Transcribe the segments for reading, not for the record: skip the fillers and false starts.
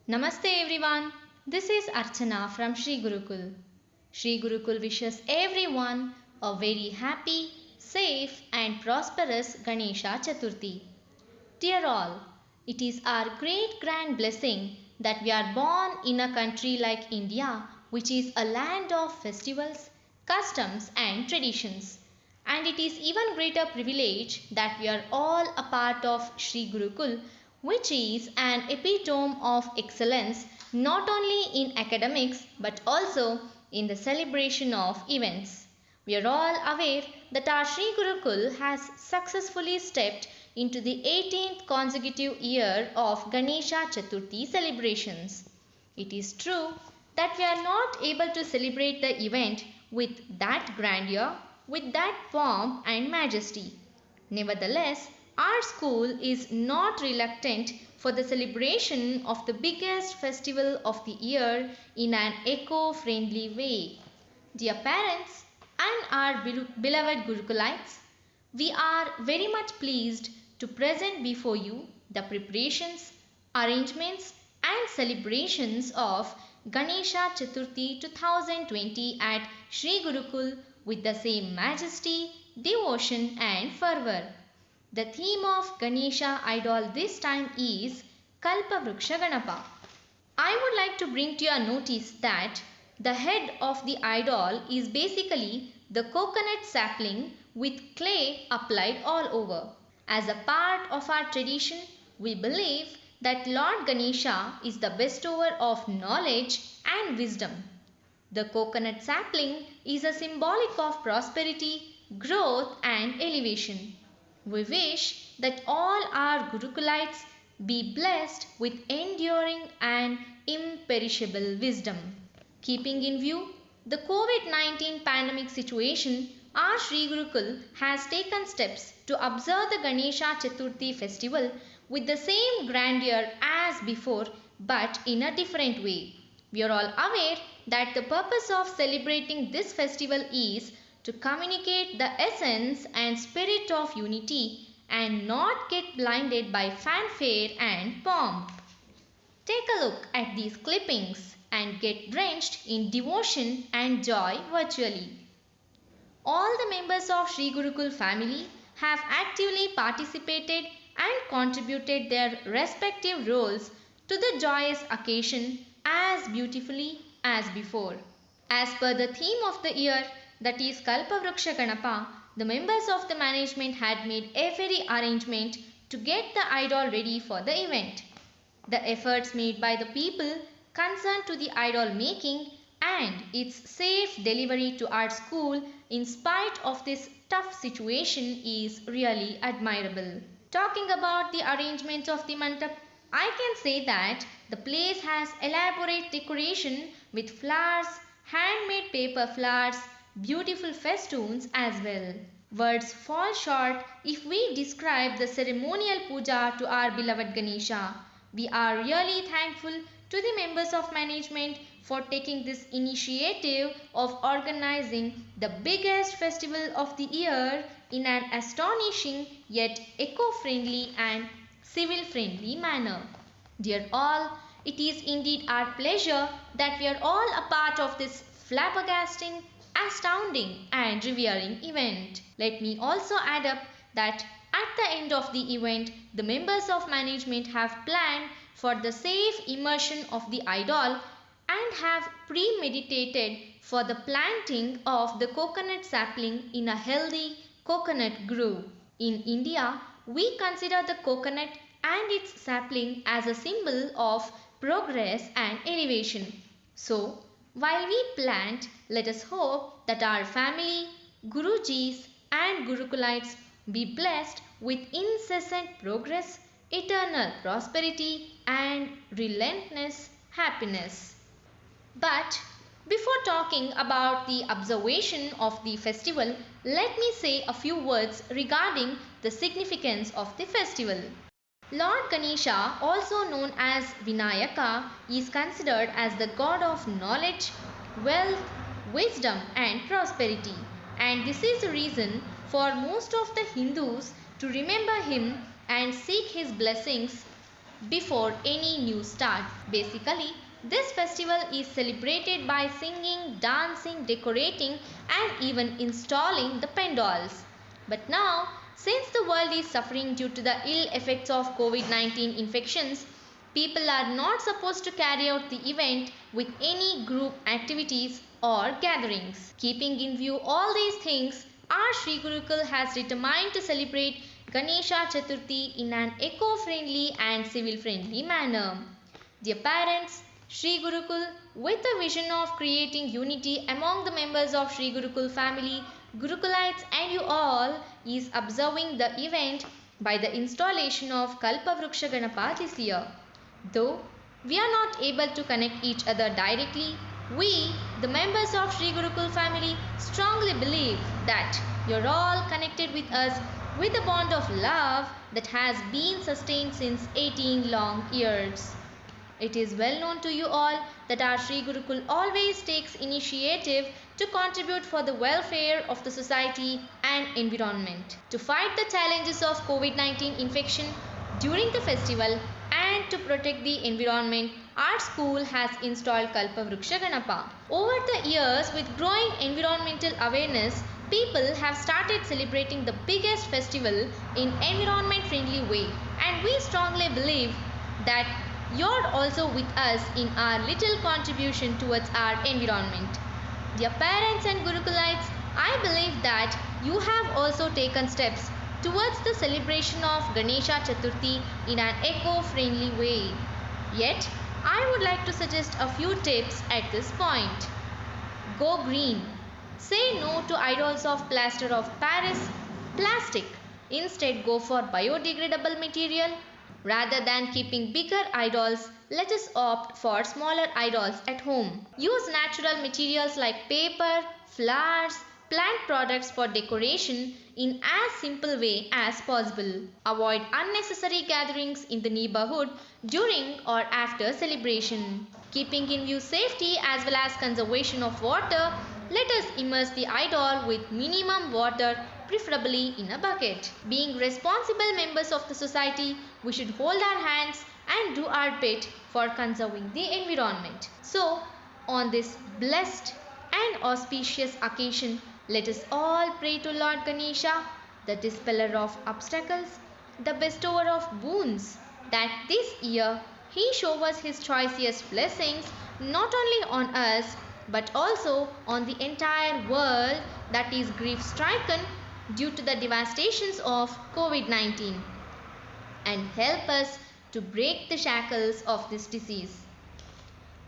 Namaste everyone. This is Archana from Sri Gurukul. Sri Gurukul wishes everyone a very happy, safe and prosperous Ganesha Chaturthi. Dear all, it is our great grand blessing that we are born in a country like India, which is a land of festivals, customs and traditions. And it is even greater privilege that we are all a part of Sri Gurukul, which is an epitome of excellence not only in academics but also in the celebration of events. We are all aware that our Sri Gurukul has successfully stepped into the 18th consecutive year of Ganesha Chaturthi celebrations. It is true that we are not able to celebrate the event with that grandeur, with that pomp and majesty. Nevertheless, our school is not reluctant for the celebration of the biggest festival of the year in an eco-friendly way. Dear parents and our beloved Gurukulites, we are very much pleased to present before you the preparations, arrangements and celebrations of Ganesha Chaturthi 2020 at Sri Gurukul with the same majesty, devotion and fervor. The theme of Ganesha idol this time is Kalpavruksha Ganapa. I would like to bring to your notice that the head of the idol is basically the coconut sapling with clay applied all over. As a part of our tradition, we believe that Lord Ganesha is the bestower of knowledge and wisdom. The coconut sapling is a symbolic of prosperity, growth and elevation. We wish that all our Gurukulites be blessed with enduring and imperishable wisdom. Keeping in view the COVID-19 pandemic situation, our Sri Gurukul has taken steps to observe the Ganesha Chaturthi festival with the same grandeur as before but in a different way. We are all aware that the purpose of celebrating this festival is to communicate the essence and spirit of unity and not get blinded by fanfare and pomp. Take a look at these clippings and get drenched in devotion and joy virtually. All the members of Sri Gurukul family have actively participated and contributed their respective roles to the joyous occasion as beautifully as before. As per the theme of the year, that is Kalpavruksha Ganapa, the members of the management had made every arrangement to get the idol ready for the event. The efforts made by the people concerned to the idol making and its safe delivery to our school in spite of this tough situation is really admirable. Talking about the arrangement of the mandap, I can say that the place has elaborate decoration with flowers, handmade paper flowers, beautiful festoons as well. Words fall short if we describe the ceremonial puja to our beloved Ganesha. We are really thankful to the members of management for taking this initiative of organizing the biggest festival of the year in an astonishing yet eco-friendly and civil-friendly manner. Dear all, it is indeed our pleasure that we are all a part of this flabbergasting, astounding and revering event. Let me also add up that at the end of the event, the members of management have planned for the safe immersion of the idol and have premeditated for the planting of the coconut sapling in a healthy coconut grove. In India, we consider the coconut and its sapling as a symbol of progress and elevation. So, while we plant, let us hope that our family, Gurujis and Gurukulites be blessed with incessant progress, eternal prosperity and relentless happiness. But before talking about the observation of the festival, let me say a few words regarding the significance of the festival. Lord Ganesha, also known as Vinayaka, is considered as the god of knowledge, wealth, wisdom and prosperity. And this is the reason for most of the Hindus to remember him and seek his blessings before any new start. Basically, this festival is celebrated by singing, dancing, decorating, and even installing the pandals. But now, since the world is suffering due to the ill effects of COVID-19 infections, people are not supposed to carry out the event with any group activities or gatherings. Keeping in view all these things, our Sri Gurukul has determined to celebrate Ganesha Chaturthi in an eco-friendly and civil-friendly manner. Dear parents, Sri Gurukul, with the vision of creating unity among the members of Sri Gurukul family, Gurukulites and you all, is observing the event by the installation of Kalpavruksha Ganapa this year. Though we are not able to connect each other directly, we, the members of Sri Gurukul family, strongly believe that you're all connected with us with a bond of love that has been sustained since 18 long years. It is well known to you all that our Sri Gurukul always takes initiative to contribute for the welfare of the society and environment. To fight the challenges of COVID-19 infection during the festival and to protect the environment, our school has installed Kalpavruksha Ganapa. Over the years, with growing environmental awareness, people have started celebrating the biggest festival in environment-friendly way, and we strongly believe that you're also with us in our little contribution towards our environment. Dear parents and Gurukulites, I believe that you have also taken steps towards the celebration of Ganesha Chaturthi in an eco-friendly way. Yet, I would like to suggest a few tips at this point. Go green. Say no to idols of plaster of Paris, plastic. Instead, go for biodegradable material. Rather than keeping bigger idols, let us opt for smaller idols at home. Use natural materials like paper, flowers, plant products for decoration in as simple way as possible. Avoid unnecessary gatherings in the neighborhood during or after celebration. Keeping in view safety as well as conservation of water, let us immerse the idol with minimum water, preferably in a bucket. Being responsible members of the society, we should hold our hands and do our bit for conserving the environment. So, on this blessed and auspicious occasion, let us all pray to Lord Ganesha, the dispeller of obstacles, the bestower of boons, that this year he showers his choicest blessings not only on us but also on the entire world that is grief stricken due to the devastations of COVID-19 and help us to break the shackles of this disease.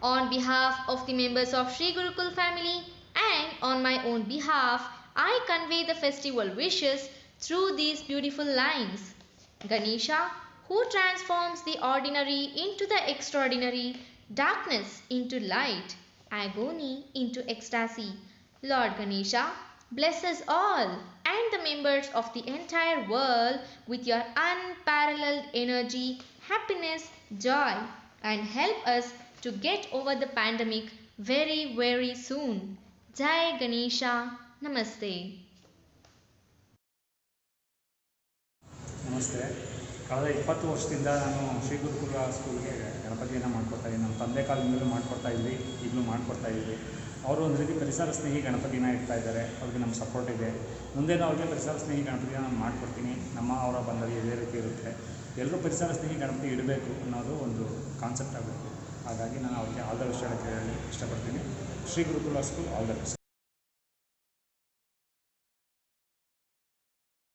On behalf of the members of Sri Gurukul family and on my own behalf, I convey the festival wishes through these beautiful lines. Ganesha, who transforms the ordinary into the extraordinary, darkness into light, agony into ecstasy. Lord Ganesha, bless us all and the members of the entire world with your unparalleled energy, happiness, joy, and help us to get over the pandemic very, very soon. Jai Ganesha, Namaste. ನಮಸ್ತೆ. ಕಳೆದ 20 ವರ್ಷದಿಂದ ನಾನು ಶ್ರೀ ಗುರುಕುಲ ಸ್ಕೂಲ್ಗೆ ಗಣಪತಿಯನ್ನು ಮಾಡ್ಕೊಡ್ತಾ ಇದ್ದೀನಿ. ನಮ್ಮ ತಂದೆ ಕಾಲದಿಂದಲೂ ಮಾಡ್ಕೊಡ್ತಾ ಇದ್ವಿ, ಈಗಲೂ ಮಾಡ್ಕೊಡ್ತಾ ಇದ್ವಿ. ಅವರು ಒಂದು ರೀತಿ ಪರಿಸರ ಸ್ನೇಹಿ ಗಣಪತಿನ ಇಡ್ತಾ ಇದ್ದಾರೆ. ಅವ್ರಿಗೆ ನಮ್ಮ ಸಪೋರ್ಟ್ ಇದೆ. ಮುಂದೆ ಅವ್ರಿಗೆ ಪರಿಸರ ಸ್ನೇಹಿ ಗಣಪತಿನ ನಾನು ಮಾಡ್ಕೊಡ್ತೀನಿ. ನಮ್ಮ ಅವರ ಬಂದಲ್ಲಿ ಇದೇ ರೀತಿ ಇರುತ್ತೆ. ಎಲ್ಲರೂ ಪರಿಸರ ಸ್ನೇಹಿ ಗಣಪತಿ ಇಡಬೇಕು ಅನ್ನೋದು ಒಂದು ಕಾನ್ಸೆಪ್ಟ್ ಆಗಬೇಕು. ಹಾಗಾಗಿ ನಾನು ಅವ್ರಿಗೆ ಆಲ್ ದ ಬೆಸ್ಟ್ ಹೇಳೋಕ್ಕೆ ಇಷ್ಟಪಡ್ತೀನಿ. ಶ್ರೀ ಗುರುಕುಲ ಸ್ಕೂಲ್ ಆಲ್ ದ ಬೆಸ್ಟ್.